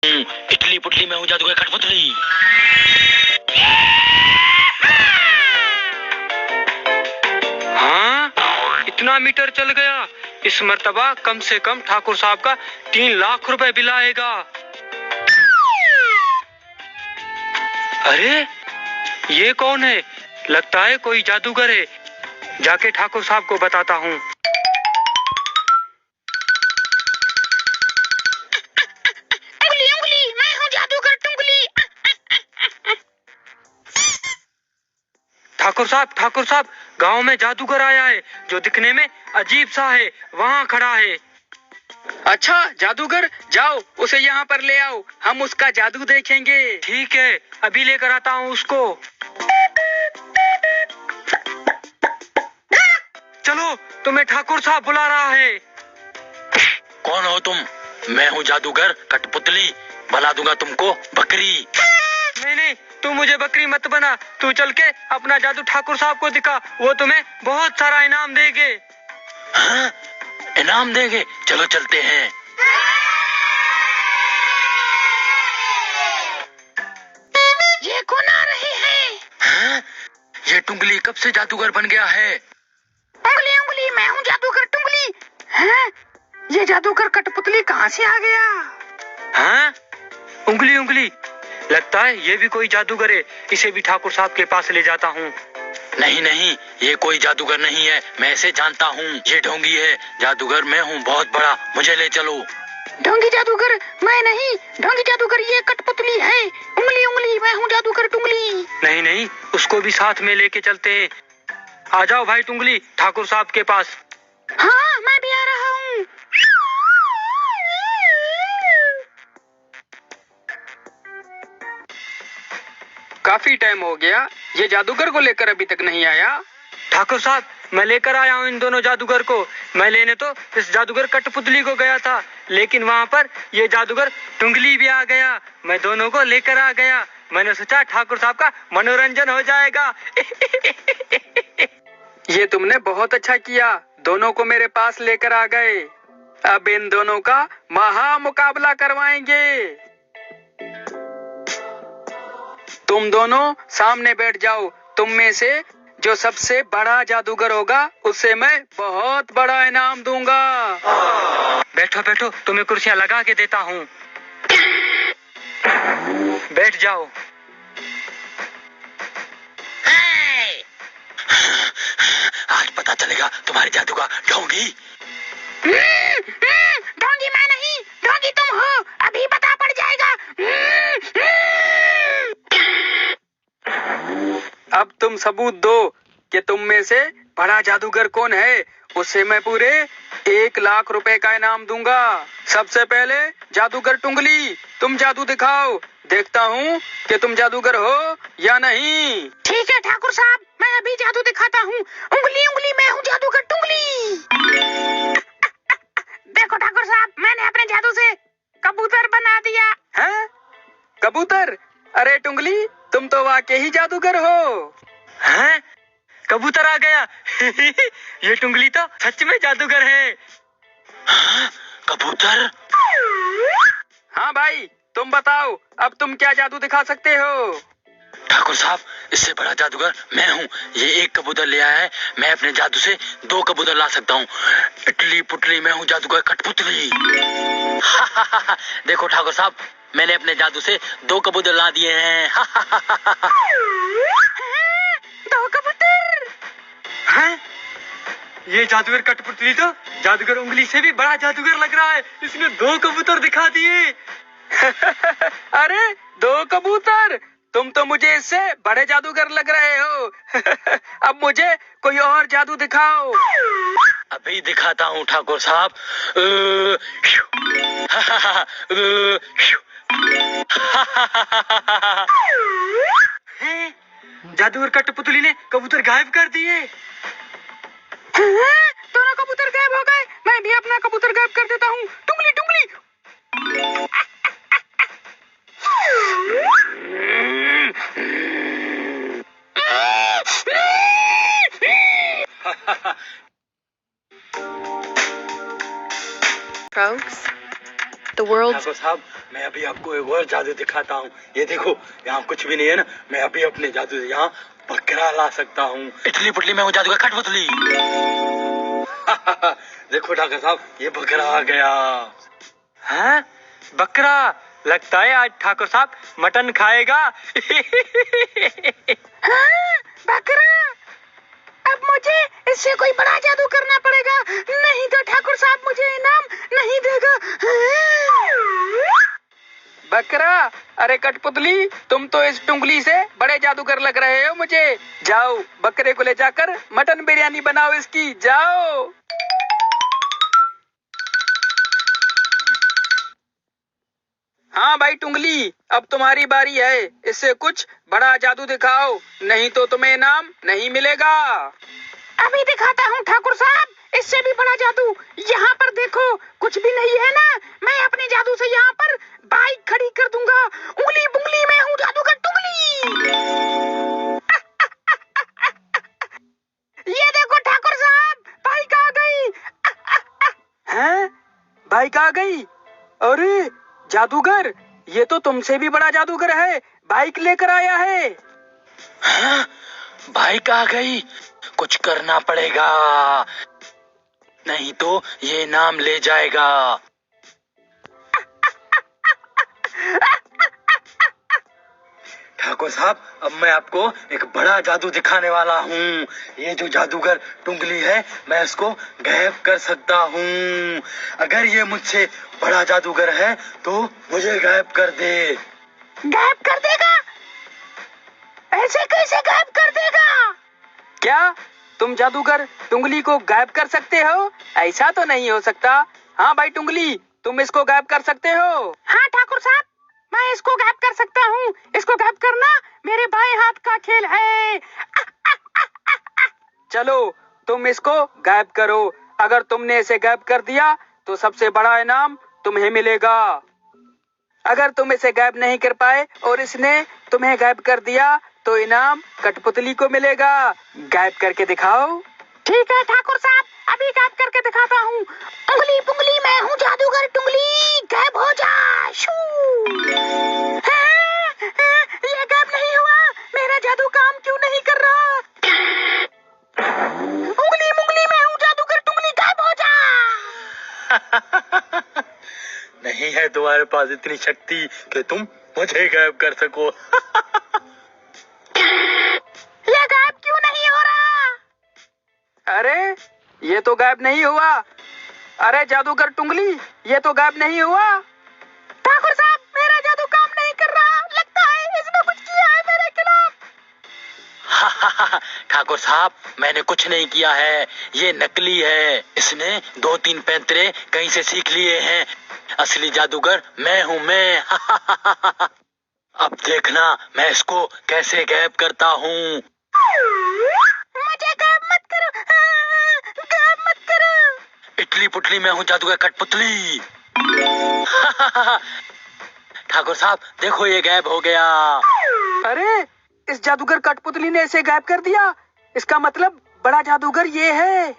Italy पुटली मैं हूँ जादूगर कठपुतली। हाँ, इतना मीटर चल गया। इस मर्तबा कम से कम ठाकुर साहब का 3 लाख रुपए बिल आएगा। अरे ये कौन है? लगता है कोई जादूगर है। जाके ठाकुर साहब को बताता हूँ। उंगली उंगली मैं हूँ जादूगर टुंगली। ठाकुर साहब गांव में जादूगर आया है जो दिखने में अजीब सा है। वहाँ खड़ा है। अच्छा जादूगर, जाओ उसे यहाँ पर ले आओ, हम उसका जादू देखेंगे। ठीक है, अभी लेकर आता हूँ उसको। चलो, तुम्हें ठाकुर साहब बुला रहा है। कौन हो तुम? मैं हूँ जादूगर कठपुतली, बना दूंगा तुमको बकरी। नहीं, तू मुझे बकरी मत बना। तू चल के अपना जादू ठाकुर साहब को दिखा, वो तुम्हें बहुत सारा इनाम देंगे। हाँ? इनाम देंगे? चलो चलते हैं। ये कौन आ रहे हैं? हाँ? ये टुंगली कब से जादूगर बन गया है? उंगली उंगली मैं हूँ जादूगर टुंगली। हैं? ये जादूगर कठपुतली कहाँ से आ गया? हाँ? उंगली लगता है ये भी कोई जादूगर है। इसे भी ठाकुर साहब के पास ले जाता हूँ। नहीं, ये कोई जादूगर नहीं है, मैं इसे जानता हूँ। ये ढोंगी है, जादूगर मैं हूँ बहुत बड़ा, मुझे ले चलो। ढोंगी जादूगर मैं नहीं, ढोंगी जादूगर ये कठपुतली है। उंगली मैं हूँ जादूगर टुंगली। नहीं, उसको भी साथ में लेके चलते हैं। आ जाओ भाई टुंगली, ठाकुर साहब के पास। हाँ, मैं भी आ रहा हूँ। काफी टाइम हो गया, ये जादूगर को लेकर अभी तक नहीं आया। ठाकुर साहब, मैं लेकर आया हूँ इन दोनों जादूगर को। मैं लेने तो इस जादूगर कठपुतली को गया था, लेकिन वहाँ पर ये जादूगर टुंगली भी आ गया। मैं दोनों को लेकर आ गया। मैंने सोचा ठाकुर साहब का मनोरंजन हो जाएगा। ये तुमने बहुत अच्छा किया, दोनों को मेरे पास लेकर आ गए। अब इन दोनों का महा मुकाबला करवाएंगे। तुम दोनों सामने बैठ जाओ। तुम में से जो सबसे बड़ा जादूगर होगा उसे मैं बहुत बड़ा इनाम दूंगा। बैठो, तुम्हें कुर्सियां लगा के देता हूँ। बैठ जाओ। आज पता चलेगा तुम्हारे जादू का ढोंगी। ढोंगी मैं नहीं, ढोंगी तुम हो। अभी पता पड़ जाएगा। अब तुम सबूत दो कि तुम में से बड़ा जादूगर कौन है। उसे मैं पूरे 1 लाख रुपए का इनाम दूंगा। सबसे पहले जादूगर टुंगली, तुम जादू दिखाओ। देखता हूँ कि तुम जादूगर हो या नहीं। ठीक है ठाकुर साहब, मैं अभी जादू दिखाता हूँ। उंगली मैं हूँ जादूगर टुंगली। देखो ठाकुर साहब, मैंने अपने जादू से कबूतर बना दिया। हैं? कबूतर? अरे टुंगली, तुम तो वाकई ही जादूगर हो। हैं? कबूतर आ गया। ये टुंगली तो सच में जादूगर है। हाँ? कबूतर? हाँ भाई, तुम बताओ, अब तुम क्या जादू दिखा सकते हो? ठाकुर साहब, इससे बड़ा जादूगर मैं हूँ। ये 1 कबूतर ले आया है, मैं अपने जादू से 2 कबूतर ला सकता हूँ। इटली पुटली मैं हूँ जादूगर कठपुतली। देखो ठाकुर साहब, मैंने अपने जादू से 2 कबूतर ला दिए हैं। 2 कबूतर? हैं? ये जादूगर कठपुतली तो जादूगर उंगली से भी बड़ा जादूगर लग रहा है। इसने 2 कबूतर दिखा दिए। अरे 2 कबूतर? तुम तो मुझे इससे बड़े जादूगर लग रहे हो। अब मुझे कोई और जादू दिखाओ। अभी दिखाता हूँ ठाकुर साहब। जादूगर कठपुतली ने कबूतर गायब कर दिए। दोनों कबूतर गायब हो गए। मैं भी अपना कबूतर गायब कर देता हूँ। टुंगली Folks, the world's ठाकुर साहब, मैं अभी आपको एक और जादू दिखाता हूँ। ये देखो, यहाँ कुछ भी नहीं है ना, मैं अभी अपने जादू से यहाँ बकरा ला सकता हूँ। इटली पुटली मैं हूँ जादूगर कठपुतली। देखो ठाकुर साहब, ये बकरा आ गया। हैं? बकरा? लगता है आज ठाकुर साहब मटन खाएगा। हाँ, बकरा। अब मुझे इससे कोई बड़ा जादू करना पड़ेगा, नहीं तो ठाकुर साहब मुझे इनाम नहीं देगा। बकरा? अरे कठपुतली, तुम तो इस टुंगली से बड़े जादूगर लग रहे हो मुझे। जाओ बकरे को ले जाकर मटन बिरयानी बनाओ इसकी, जाओ। हाँ भाई टुंगली, अब तुम्हारी बारी है। इससे कुछ बड़ा जादू दिखाओ, नहीं तो तुम्हें इनाम नहीं मिलेगा। अभी दिखाता हूँ ठाकुर साहब, इससे भी बड़ा जादू। यहाँ पर देखो, कुछ भी नहीं है ना। मैं अपने जादू से यहाँ पर बाइक खड़ी कर दूंगा। उंगली बुंगली मैं हूँ जादूगर टुंगली। ये देखो ठाकुर साहब, बाइक आ गई। हैं? बाइक आ गई? अरे जादूगर, ये तो तुमसे भी बड़ा जादूगर है, बाइक लेकर आया है। हाँ? बाइक आ गई, कुछ करना पड़ेगा, नहीं तो ये इनाम ले जाएगा। ठाकुर साहब, अब मैं आपको एक बड़ा जादू दिखाने वाला हूँ। ये जो जादूगर टुंगली है, मैं इसको गायब कर सकता हूँ। अगर ये मुझसे बड़ा जादूगर है तो मुझे गायब कर दे। गायब कर देगा? ऐसे कैसे गायब कर देगा? क्या तुम जादूगर टुंगली को गायब कर सकते हो? ऐसा तो नहीं हो सकता। हाँ भाई टुंगली, तुम इसको गायब कर सकते हो? हाँ ठाकुर साहब, मैं इसको गायब कर सकता हूँ। इसको गायब करना मेरे बाएं हाथ का खेल है। चलो तुम इसको गायब करो। अगर तुमने इसे गायब कर दिया तो सबसे बड़ा इनाम तुम्हें मिलेगा। अगर तुम इसे गायब नहीं कर पाए और इसने तुम्हें गायब कर दिया तो इनाम कठपुतली को मिलेगा। गायब करके दिखाओ। ठीक है ठाकुर साहब, अभी गायब करके दिखाता हूँ। उंगली पुंगली मैं हूँ जादूगर टुंगली, गायब हो जा। शू। ये गायब नहीं हुआ, मेरा जादू काम क्यों नहीं कर रहा? उंगली मुंगली मैं हूँ जादूगर टुंगली, गायब हो जा। नहीं है तुम्हारे पास इतनी शक्ति कि तुम मुझे गायब कर सको। ये गायब क्यों नहीं हो रहा? अरे ये तो गायब नहीं हुआ। अरे जादूगर टुंगली, ये तो गायब नहीं हुआ। ठाकुर साहब, मेरा जादू काम नहीं कर रहा। लगता है इसने कुछ किया है मेरे खिलाफ। ठाकुर साहब, मैंने कुछ नहीं किया है, ये नकली है। इसने 2-3 पैंतरे कहीं से सीख लिए हैं। असली जादूगर मैं हूँ, मैं। अब देखना मैं इसको कैसे गायब करता हूँ। मुझे गायब मत करो, गायब मत करो। इटली पुटली मैं हूँ जादूगर कठपुतली। ठाकुर साहब देखो, ये गायब हो गया। अरे इस जादूगर कठपुतली ने इसे गायब कर दिया। इसका मतलब बड़ा जादूगर ये है।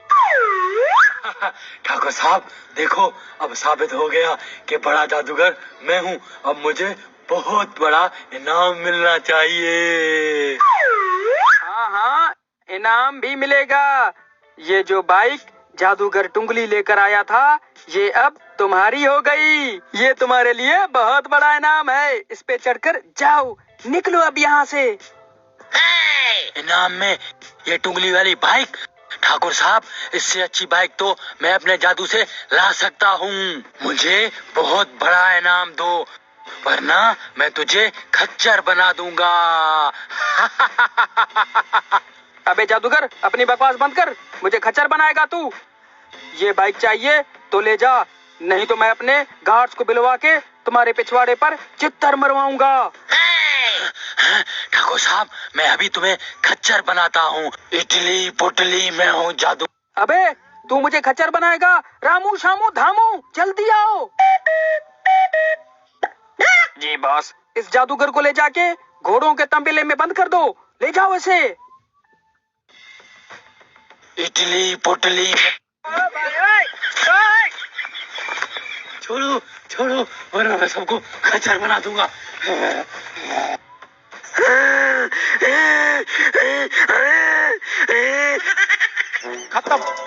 ठाकुर साहब देखो, अब साबित हो गया कि बड़ा जादूगर मैं हूँ। अब मुझे बहुत बड़ा इनाम मिलना चाहिए। हाँ हाँ, इनाम भी मिलेगा। ये जो बाइक जादूगर टुंगली लेकर आया था, ये अब तुम्हारी हो गई। ये तुम्हारे लिए बहुत बड़ा इनाम है। इस पे चढ़कर जाओ, निकलो अब यहाँ से। इनाम में ये टुंगली वाली बाइक? ठाकुर साहब, इससे अच्छी बाइक तो मैं अपने जादू से ला सकता हूँ। मुझे बहुत बड़ा इनाम दो, वरना मैं तुझे खच्चर बना दूंगा। अबे जादूगर, अपनी बकवास बंद कर। मुझे खच्चर बनाएगा तू? ये बाइक चाहिए तो ले जा, नहीं तो मैं अपने गार्ड्स को बुलवा के तुम्हारे पिछवाड़े पर चित्तर मरवाऊंगा। ठाकुर साहब, मैं अभी तुम्हें खच्चर बनाता हूँ। इटली पुटली मैं हूँ जादू। अबे तू मुझे खच्चर बनाएगा? रामू शामू धामू, जल्दी आओ। जी बॉस। इस जादूगर को ले जाके घोड़ों के तंबेले में बंद कर दो। ले जाओ इसे। इटली पुटली। छोड़ो छोड़ो वरना मैं सबको खच्चर बना दूंगा। खत्म।